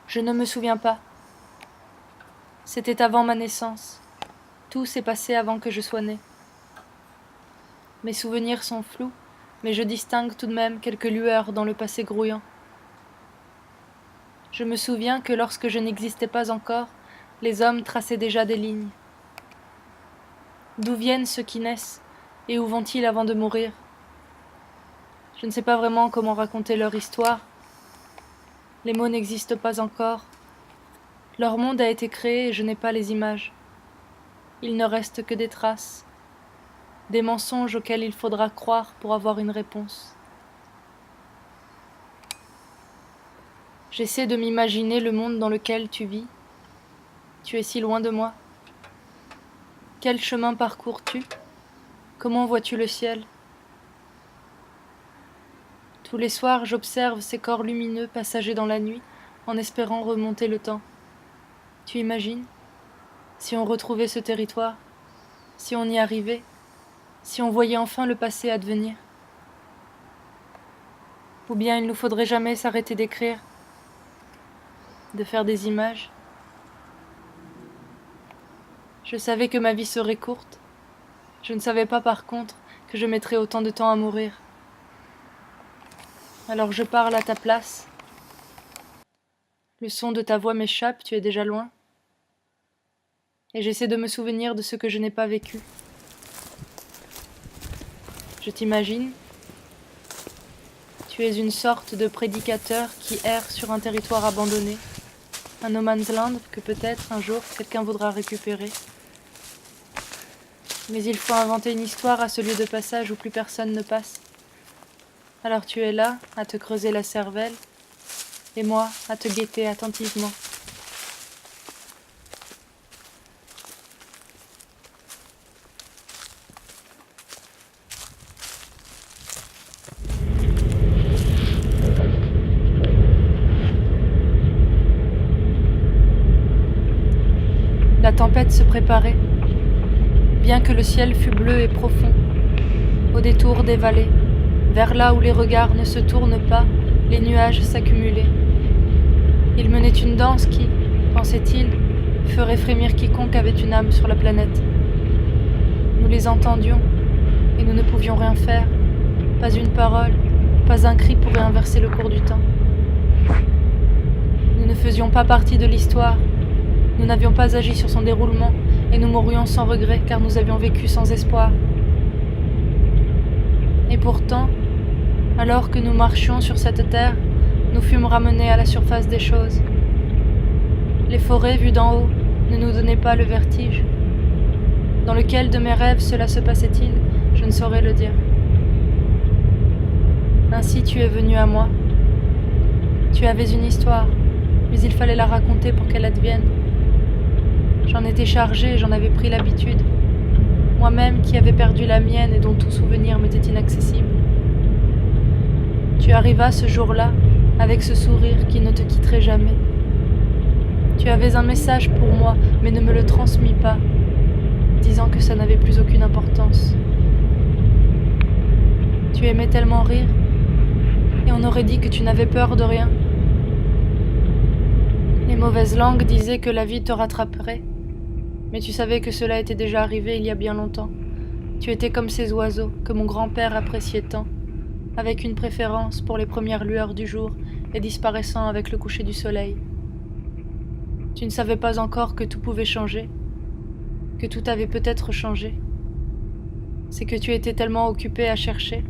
Je ne me souviens pas. C'était avant ma naissance. Tout s'est passé avant que je sois née. Mes souvenirs sont flous, mais je distingue tout de même quelques lueurs dans le passé grouillant. Je me souviens que lorsque je n'existais pas encore, les hommes traçaient déjà des lignes. D'où viennent ceux qui naissent, et où vont-ils avant de mourir? Je ne sais pas vraiment comment raconter leur histoire. Les mots n'existent pas encore. Leur monde a été créé et je n'ai pas les images. Il ne reste que des traces, des mensonges auxquels il faudra croire pour avoir une réponse. J'essaie de m'imaginer le monde dans lequel tu vis. Tu es si loin de moi. Quel chemin parcours-tu? Comment vois-tu le ciel? Tous les soirs, j'observe ces corps lumineux passager dans la nuit, en espérant remonter le temps. Tu imagines? Si on retrouvait ce territoire, si on y arrivait, si on voyait enfin le passé advenir. Ou bien il ne nous faudrait jamais s'arrêter d'écrire, de faire des images. Je savais que ma vie serait courte. Je ne savais pas par contre que je mettrais autant de temps à mourir. Alors je parle à ta place. Le son de ta voix m'échappe, tu es déjà loin. Et j'essaie de me souvenir de ce que je n'ai pas vécu. Je t'imagine. Tu es une sorte de prédicateur qui erre sur un territoire abandonné, un no man's land que peut-être un jour quelqu'un voudra récupérer. Mais il faut inventer une histoire à ce lieu de passage où plus personne ne passe. Alors tu es là, à te creuser la cervelle, et moi, à te guetter attentivement. La tempête se préparait, bien que le ciel fût bleu et profond, au détour des vallées, vers là où les regards ne se tournent pas, les nuages s'accumulaient. Il menait une danse qui, pensait-il, ferait frémir quiconque avait une âme sur la planète. Nous les entendions, et nous ne pouvions rien faire, pas une parole, pas un cri pourrait inverser le cours du temps. Nous ne faisions pas partie de l'histoire, nous n'avions pas agi sur son déroulement, et nous mourrions sans regret car nous avions vécu sans espoir. Et pourtant, alors que nous marchions sur cette terre, nous fûmes ramenés à la surface des choses. Les forêts vues d'en haut ne nous donnaient pas le vertige. Dans lequel de mes rêves cela se passait-il, je ne saurais le dire. Ainsi tu es venu à moi. Tu avais une histoire, mais il fallait la raconter pour qu'elle advienne. J'en étais chargée, j'en avais pris l'habitude. Moi-même qui avais perdu la mienne et dont tout souvenir m'était inaccessible. Tu arrivas ce jour-là, avec ce sourire qui ne te quitterait jamais. Tu avais un message pour moi, mais ne me le transmis pas, disant que ça n'avait plus aucune importance. Tu aimais tellement rire, et on aurait dit que tu n'avais peur de rien. Les mauvaises langues disaient que la vie te rattraperait, mais tu savais que cela était déjà arrivé il y a bien longtemps. Tu étais comme ces oiseaux que mon grand-père appréciait tant, avec une préférence pour les premières lueurs du jour et disparaissant avec le coucher du soleil. Tu ne savais pas encore que tout pouvait changer, que tout avait peut-être changé. C'est que tu étais tellement occupé à chercher.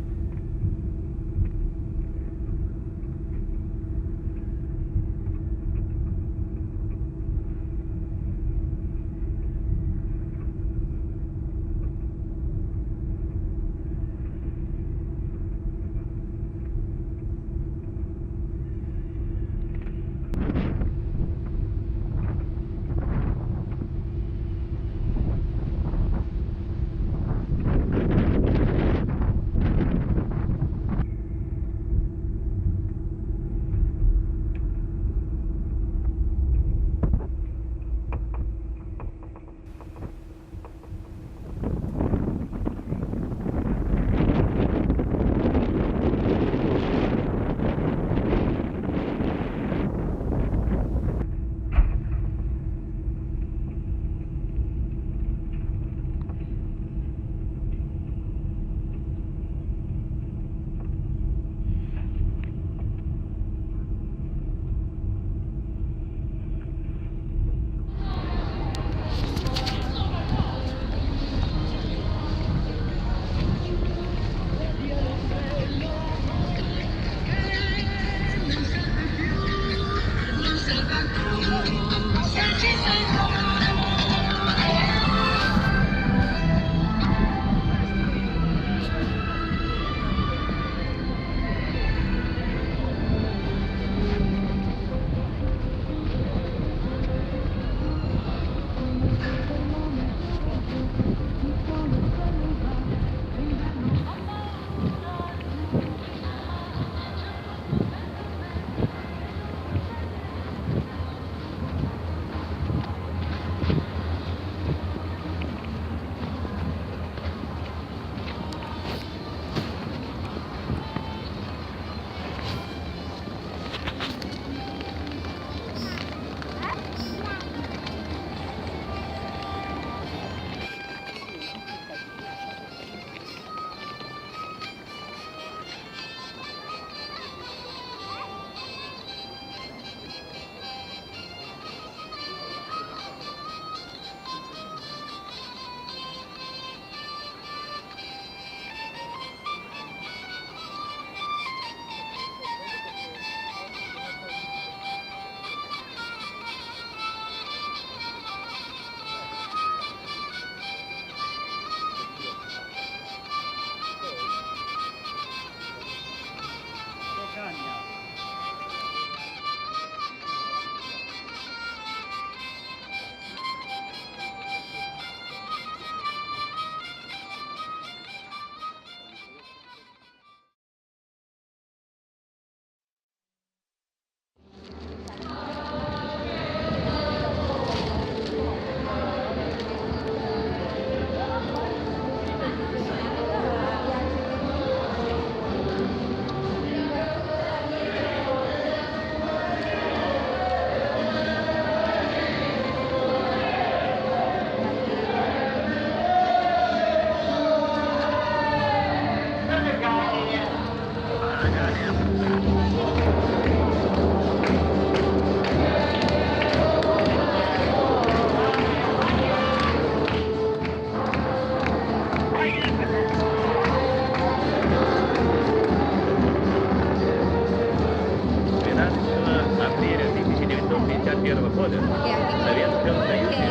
Апреля 1951 года в Советском Союзе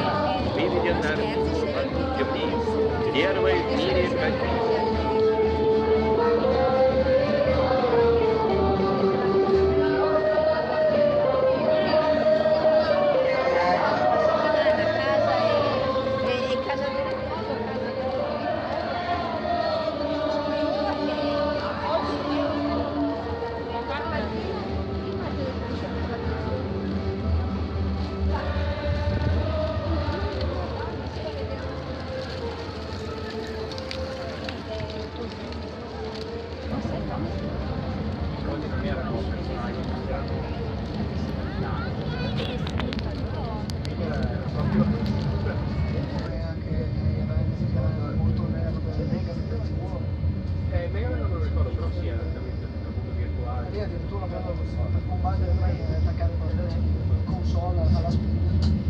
выведен на темнее первый в мире кофейня. Addirittura per combattere, attaccare console alla spina.